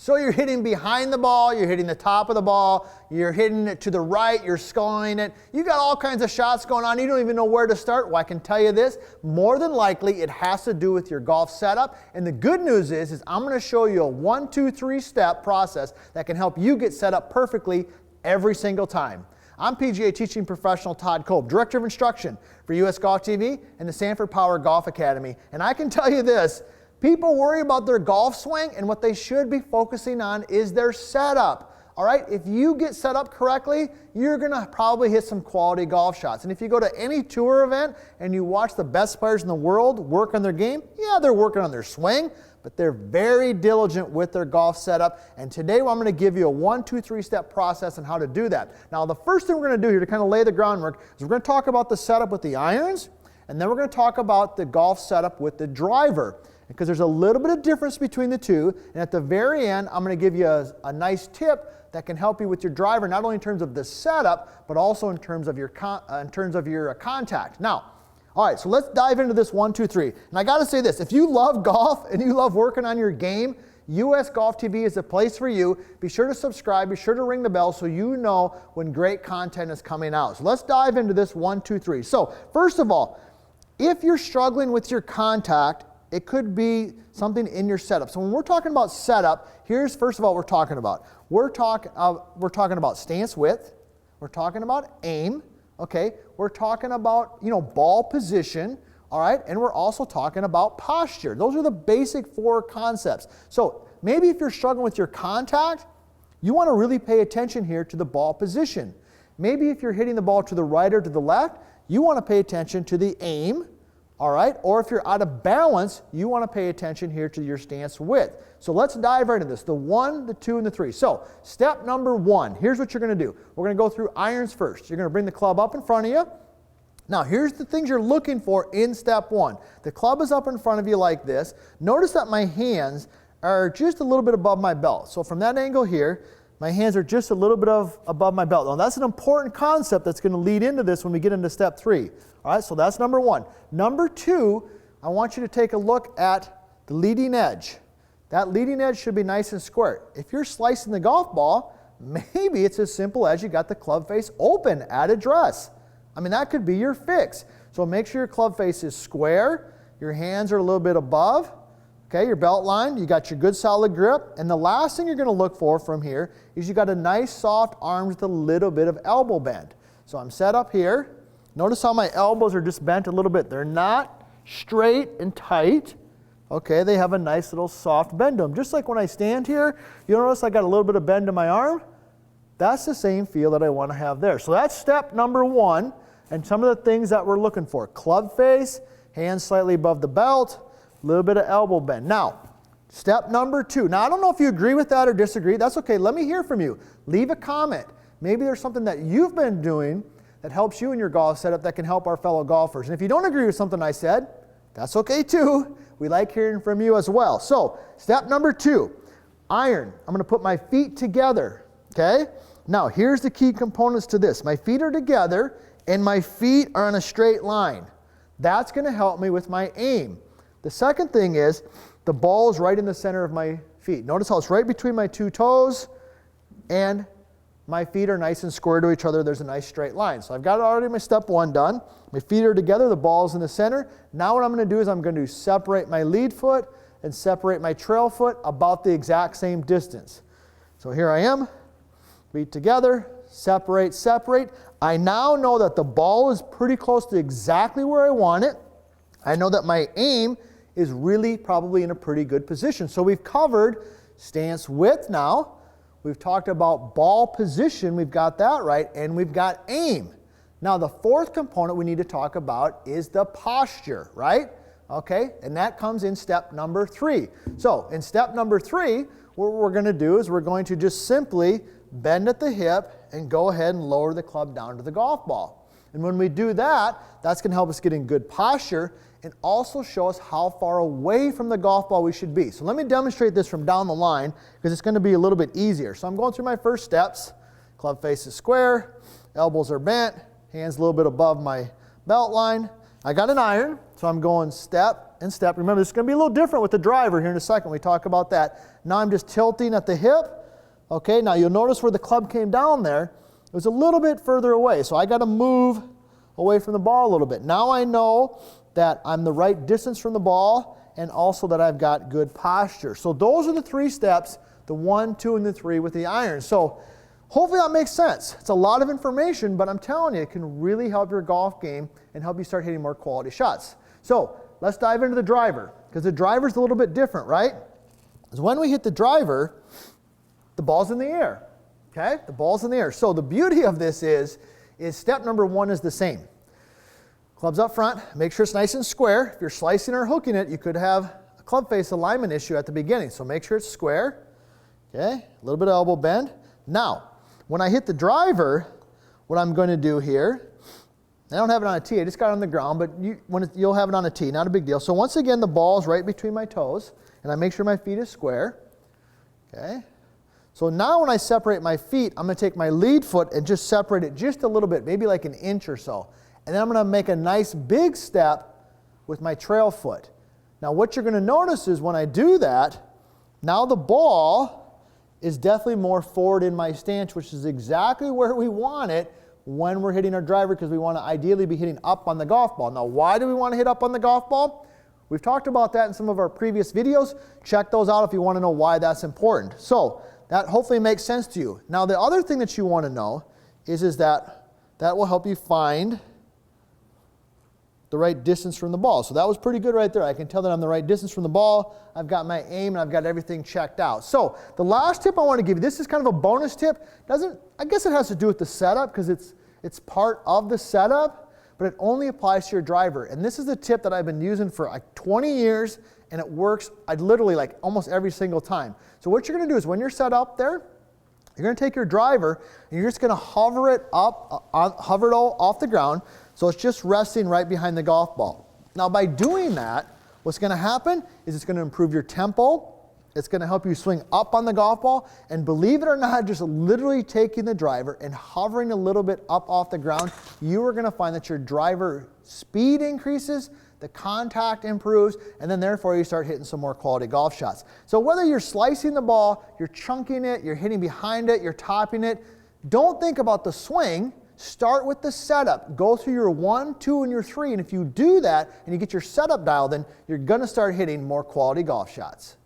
So you're hitting behind the ball, you're hitting the top of the ball, you're hitting it to the right, you're sculling it. You got all kinds of shots going on. You don't even know where to start. Well, I can tell you this, more than likely it has to do with your golf setup. And the good news is I'm going to show you a 1, 2, 3 step process that can help you get set up perfectly every single time. I'm PGA teaching professional Todd Kolb, Director of Instruction for US Golf TV and the Sanford Power Golf Academy. And I can tell you this, people worry about their golf swing, and what they should be focusing on is their setup. All right, if you get set up correctly, you're going to probably hit some quality golf shots. And if you go to any tour event and you watch the best players in the world work on their game, yeah, they're working on their swing, but they're very diligent with their golf setup. And today I'm going to give you a 1, 2, 3 step process on how to do that. Now, the first thing we're going to do here to kind of lay the groundwork is we're going to talk about the setup with the irons, and then we're going to talk about the golf setup with the driver, because there's a little bit of difference between the two. And at the very end, I'm going to give you a nice tip that can help you with your driver, not only in terms of the setup, but also in terms of your contact. Now, all right, so let's dive into this 1, 2, 3. And I got to say this, if you love golf and you love working on your game, US Golf TV is the place for you. Be sure to subscribe, be sure to ring the bell so you know when great content is coming out. So let's dive into this 1, 2, 3. So first of all, if you're struggling with your contact, it could be something in your setup. So when we're talking about setup, here's first of all what we're talking about. We're talking about stance width. We're talking about aim. Okay. We're talking about, ball position. All right. And we're also talking about posture. Those are the basic 4 concepts. So maybe if you're struggling with your contact, you want to really pay attention here to the ball position. Maybe if you're hitting the ball to the right or to the left, you want to pay attention to the aim. All right, or if you're out of balance, you want to pay attention here to your stance width. So let's dive right into this, the 1, the 2, and the 3. So step number 1, here's what you're going to do. We're going to go through irons first. You're going to bring the club up in front of you. Now here's the things you're looking for in step 1. The club is up in front of you like this. Notice that my hands are just a little bit above my belt. So from that angle here, my hands are just a little bit above my belt. Now that's an important concept that's going to lead into this when we get into step 3. All right, so that's number 1. Number 2, I want you to take a look at the leading edge. That leading edge should be nice and square. If you're slicing the golf ball, maybe it's as simple as you got the club face open at address. I mean, that could be your fix. So make sure your club face is square, your hands are a little bit above, okay, your belt line, you got your good solid grip, and the last thing you're going to look for from here is you got a nice soft arm with a little bit of elbow bend. So I'm set up here. Notice how my elbows are just bent a little bit. They're not straight and tight. Okay, they have a nice little soft bend to them. Just like when I stand here, you notice I got a little bit of bend in my arm? That's the same feel that I want to have there. So that's step number 1, and some of the things that we're looking for. Club face, hands slightly above the belt, a little bit of elbow bend. Now, step number 2. Now, I don't know if you agree with that or disagree. That's okay. Let me hear from you. Leave a comment. Maybe there's something that you've been doing that helps you in your golf setup that can help our fellow golfers. And if you don't agree with something I said, that's okay too. We like hearing from you as well. So step number 2, iron. I'm going to put my feet together, okay? Now here's the key components to this. My feet are together and my feet are on a straight line. That's going to help me with my aim. The second thing is the ball is right in the center of my feet. Notice how it's right between my 2 toes and my feet are nice and square to each other. There's a nice straight line. So I've got already my step 1 done. My feet are together, the ball's in the center. Now what I'm going to do is I'm going to separate my lead foot and separate my trail foot about the exact same distance. So here I am, feet together, separate, separate. I now know that the ball is pretty close to exactly where I want it. I know that my aim is really probably in a pretty good position. So we've covered stance width now. We've talked about ball position, we've got that right, and we've got aim. Now the 4th component we need to talk about is the posture, right? Okay, and that comes in step number 3. So in step number 3, what we're going to do is we're going to just simply bend at the hip and go ahead and lower the club down to the golf ball. And when we do that, that's going to help us get in good posture and also show us how far away from the golf ball we should be. So let me demonstrate this from down the line because it's going to be a little bit easier. So I'm going through my first steps. Club face is square, elbows are bent, hands a little bit above my belt line. I got an iron, so I'm going step and step. Remember, this is going to be a little different with the driver here in a second. We talk about that. Now I'm just tilting at the hip. Okay, now you'll notice where the club came down there. It was a little bit further away, so I got to move away from the ball a little bit. Now I know that I'm the right distance from the ball and also that I've got good posture. So those are the 3 steps, the 1, 2, and the 3 with the iron. So hopefully that makes sense. It's a lot of information, but I'm telling you, it can really help your golf game and help you start hitting more quality shots. So let's dive into the driver, because the driver's a little bit different, right? Because when we hit the driver, the ball's in the air. Okay, the ball's in the air. So the beauty of this is step number 1 is the same. Club's up front, make sure it's nice and square. If you're slicing or hooking it, you could have a club face alignment issue at the beginning. So make sure it's square. Okay, a little bit of elbow bend. Now, when I hit the driver, what I'm going to do here, I don't have it on a tee, I just got it on the ground, but you'll have it on a tee, not a big deal. So once again, the ball's right between my toes, and I make sure my feet is square. Okay. So now when I separate my feet, I'm going to take my lead foot and just separate it just a little bit, maybe like an inch or so. And then I'm going to make a nice big step with my trail foot. Now what you're going to notice is when I do that, now the ball is definitely more forward in my stance, which is exactly where we want it when we're hitting our driver, because we want to ideally be hitting up on the golf ball. Now why do we want to hit up on the golf ball? We've talked about that in some of our previous videos. Check those out if you want to know why that's important. So that hopefully makes sense to you. Now the other thing that you want to know is that will help you find the right distance from the ball. So that was pretty good right there. I can tell that I'm the right distance from the ball. I've got my aim and I've got everything checked out. So the last tip I want to give you, this is kind of a bonus tip. I guess it has to do with the setup because it's part of the setup, but it only applies to your driver. And this is the tip that I've been using for like 20 years and it works literally like almost every single time. So what you're going to do is when you're set up there, you're going to take your driver and you're just going to hover it up, hover it all off the ground. So it's just resting right behind the golf ball. Now by doing that, what's going to happen is it's going to improve your tempo. It's going to help you swing up on the golf ball. And believe it or not, just literally taking the driver and hovering a little bit up off the ground, you are going to find that your driver speed increases, the contact improves, and then therefore you start hitting some more quality golf shots. So whether you're slicing the ball, you're chunking it, you're hitting behind it, you're topping it, don't think about the swing. Start with the setup. Go through your 1, 2, and your 3, and if you do that and you get your setup dialed in, you're going to start hitting more quality golf shots.